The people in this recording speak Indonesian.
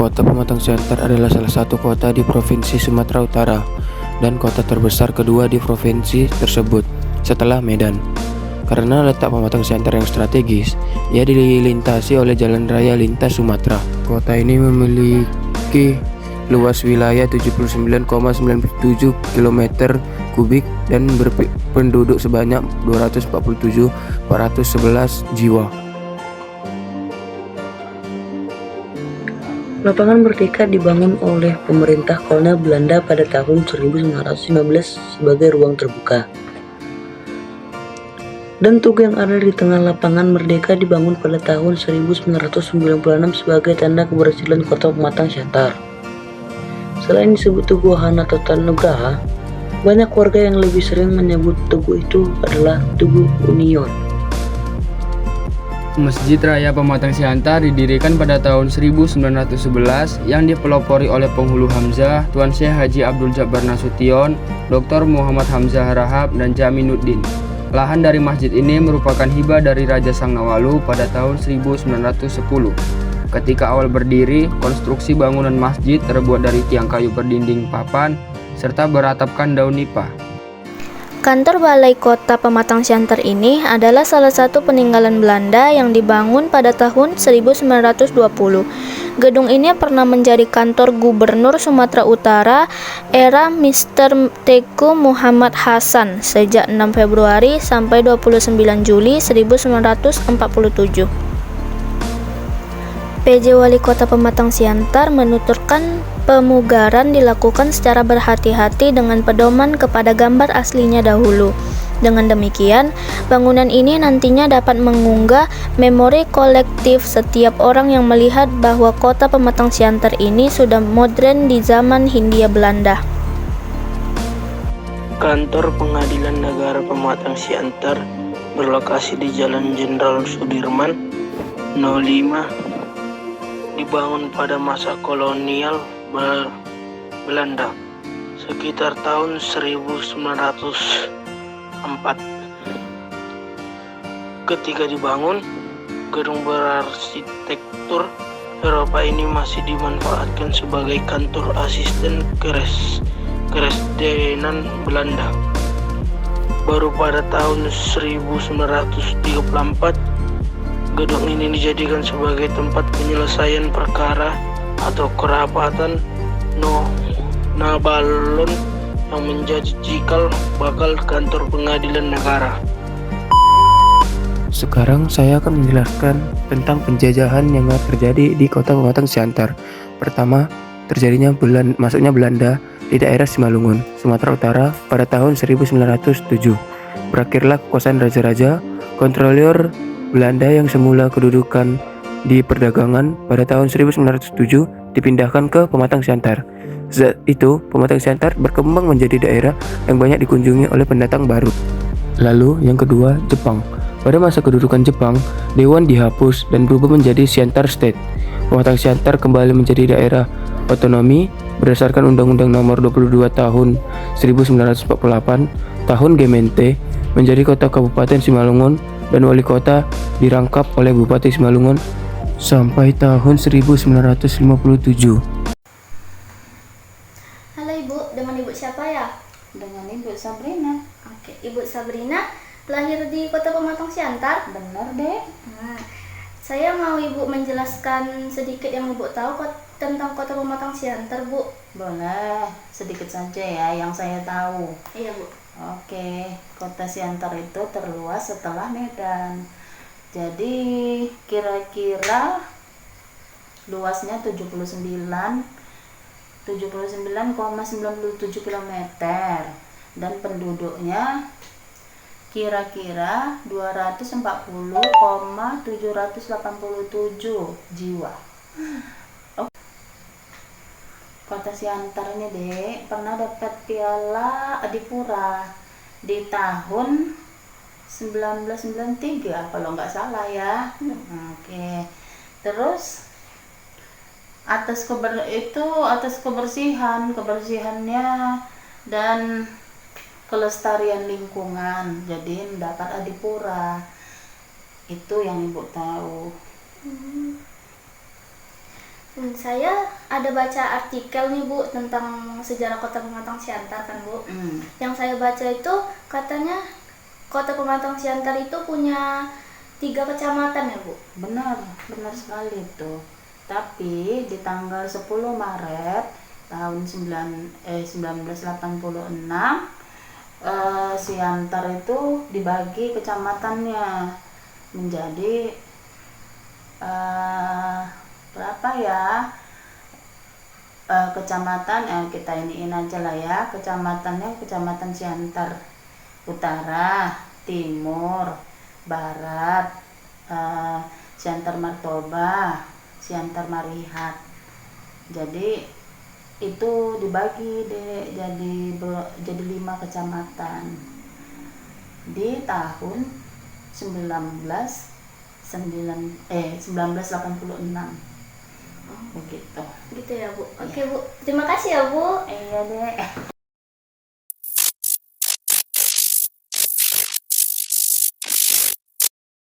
Kota Pematang Siantar adalah salah satu kota di Provinsi Sumatera Utara dan kota terbesar kedua di provinsi tersebut setelah Medan. Karena letak Pematang Siantar yang strategis, ia dilintasi oleh Jalan Raya Lintas Sumatera. Kota ini memiliki luas wilayah 79,97 km kubik dan berpenduduk sebanyak 247.411 jiwa. Lapangan Merdeka dibangun oleh pemerintah kolonial Belanda pada tahun 1915 sebagai ruang terbuka. Dan Tugu yang ada di tengah Lapangan Merdeka dibangun pada tahun 1996 sebagai tanda keberhasilan Kota Pematang Siantar. Selain disebut Tugu Hana Tata Nugraha, banyak warga yang lebih sering menyebut tugu itu adalah Tugu Union. Masjid Raya Pematang Siantar didirikan pada tahun 1911 yang dipelopori oleh penghulu Hamzah, Tuan Syekh Haji Abdul Jabbar Nasution, Dr. Muhammad Hamzah Rahab, dan Jaminuddin. Lahan dari masjid ini merupakan hibah dari Raja Sangnawalu pada tahun 1910. Ketika awal berdiri, konstruksi bangunan masjid terbuat dari tiang kayu berdinding papan serta beratapkan daun nipah. Kantor Balai Kota Pematang Siantar ini adalah salah satu peninggalan Belanda yang dibangun pada tahun 1920. Gedung ini pernah menjadi kantor Gubernur Sumatera Utara era Mr. Teuku Muhammad Hasan sejak 6 Februari sampai 29 Juli 1947. PJ Wali Kota Pematang Siantar menuturkan pemugaran dilakukan secara berhati-hati dengan pedoman kepada gambar aslinya dahulu. Dengan demikian, bangunan ini nantinya dapat mengunggah memori kolektif setiap orang yang melihat bahwa Kota Pematang Siantar ini sudah modern di zaman Hindia Belanda. Kantor Pengadilan Negara Pematang Siantar berlokasi di Jalan Jenderal Sudirman 05, dibangun pada masa kolonial Belanda sekitar tahun 1904. Ketika dibangun, gedung berarsitektur Eropa ini masih dimanfaatkan sebagai kantor asisten Keresdenan Belanda. Baru pada tahun 1934 gedung ini dijadikan sebagai tempat penyelesaian perkara atau kerapatan Nabalon yang menjadi cikal bakal kantor pengadilan negara. Sekarang saya akan menjelaskan tentang penjajahan yang terjadi di Kota Pematang Siantar. Pertama, terjadinya masuknya Belanda di daerah Simalungun, Sumatera Utara pada tahun 1907. Berakhirlah kekuasaan raja-raja kontrolir Belanda yang semula kedudukan di perdagangan pada tahun 1907 dipindahkan ke Pematang Siantar. Saat itu, Pematang Siantar berkembang menjadi daerah yang banyak dikunjungi oleh pendatang baru. Lalu, yang kedua, Jepang. Pada masa kedudukan Jepang, Dewan dihapus dan berubah menjadi Siantar State. Pematang Siantar kembali menjadi daerah otonomi berdasarkan Undang-Undang Nomor 22 Tahun 1948. Tahun Gemeente menjadi kota Kabupaten Simalungun dan wali kota dirangkap oleh Bupati Simalungun sampai tahun 1957. Halo Ibu, dengan Ibu siapa ya? Dengan Ibu Sabrina. Oke, Ibu Sabrina lahir di Kota Pematang Siantar? Benar, Dek. Nah, saya mau Ibu menjelaskan sedikit yang Ibu tahu tentang Kota Pematang Siantar, Bu. Boleh, sedikit saja ya yang saya tahu. Iya, Bu. Oke, kota Siantar itu terluas setelah Medan. Jadi kira-kira luasnya 79,97 km dan penduduknya kira-kira 240,787 jiwa. Kota Siantar ini Dek pernah dapat piala Adipura di tahun 1993 kalau nggak salah ya. Oke. Terus atas kebersihannya dan kelestarian lingkungan jadi mendapat Adipura. Itu yang Ibu tahu. Saya ada baca artikel nih Bu tentang sejarah Kota Pematang Siantar kan Bu. Yang saya baca itu katanya Kota Pematang Siantar itu punya 3 kecamatan ya Bu. Benar sekali itu. Tapi di tanggal 10 Maret tahun 1986 Siantar itu dibagi kecamatannya menjadi berapa ya kecamatan, kita iniin aja lah ya, kecamatannya Kecamatan Siantar Utara, Timur, Barat, Siantar Martoba, Siantar Marihat. Jadi itu dibagi jadi 5 kecamatan di tahun 1986. Begitu. Gitu ya Bu. Oke Bu. Terima kasih ya Bu. Iya deh.